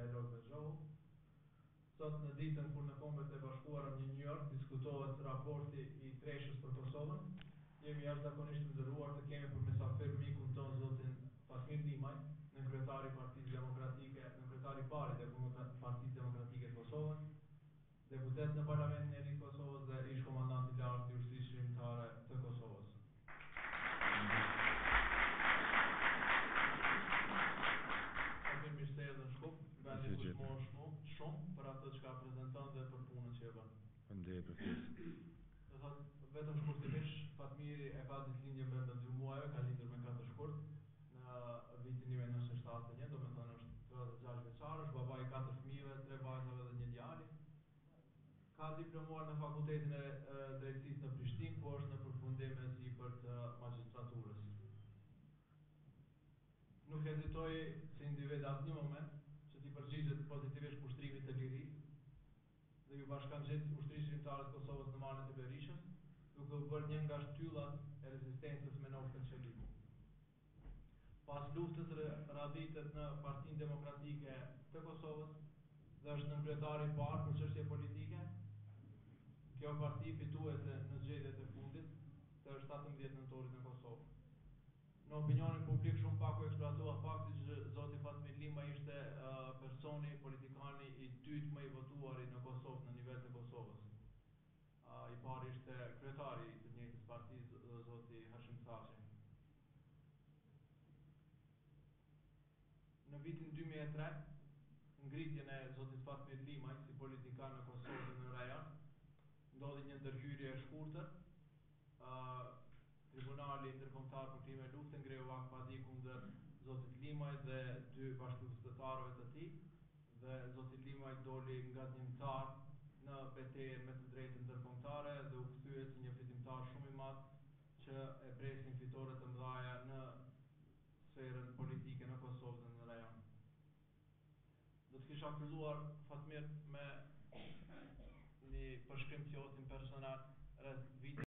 dialog me Zhohu. Sot në ditën kur në Kombet e Bashkuara në New York diskutohet raporti I Treshës për Kosovën, jemi jashtëzakonisht nderuar të kemi për mysafir mikun ton zotin Fatmir Limaj, në kryetari I Partisë Demokratike, në kryetari I parë të Partisë Demokratike të Kosovës, deputet në Parlamentin e Ri të Kosovës dhe ish komandant I lartë I Ushtrisë Shqiptare të Kosovës. Vendi ku shmosh shumë për atë që ka prezenton dhe për punën që e bën. Faleminderit për fjesë. Do thot vetëm shkurtimisht, Fatmiri e ka ditëlindje brenda 2 muajve, ka lindur me 4 shkurt në vitin 1971, do me thënë është 36 vjeçar, është baba I 4 fëmijëve, 3 vajzave dhe 1 djali. Ka diplomuar në Fakultetin e Drejtësisë në Prishtinë, po është në përfundim e sipër të magjistraturës. Nuk hezitoj si individ asnjë moment që t'i përgjigjet pozitivisht pushtrimit të lirisë dhe ju bashkangjit Ushtrisë Shqiptare të Kosovës në malët e Berishës, duke u bërë një nga shtyllat e rezistencës me Noftën Qeliku. Pas luftës raditet në Partinë Demokratike të Kosovës dhe është nënkryetari I parë për çështje politike. Kjo parti fituese në zgjedhjet e fundit të 17 nëntorit në Kosovë. Në opinionin publik shumë pak u eksploatua fakti që zoti Fatmir Limaj ishte personi, politikani I dytë më I votuari në Kosovë në nivel të Kosovës. I pari ishte kryetari I të njëjtës partisë, zoti Hashim Thaçi. Në vitin 2003, ngritjen e zotit Fatmir Limaj si politikan në Kosovë dhe në rajon, ndodhi një ndërhyrje e shkurtër. Tribunali Ndërkombëtar për Krimën e Luftës ngreu akt padi kundër zotit Limaj dhe 2 bashkëpushtetëtarëve të tij, dhe zoti Limaj doli ngatnjimtar në betejën me të drejtën ndërkombëtare dhe u kthye si një fitimtar shumë I madh që e presin fitore të mëdha në sferën politike në Kosovë dhe në rajon. Do të kisha filluar Fatmir me një përshkrim të jotin personal rreth vitit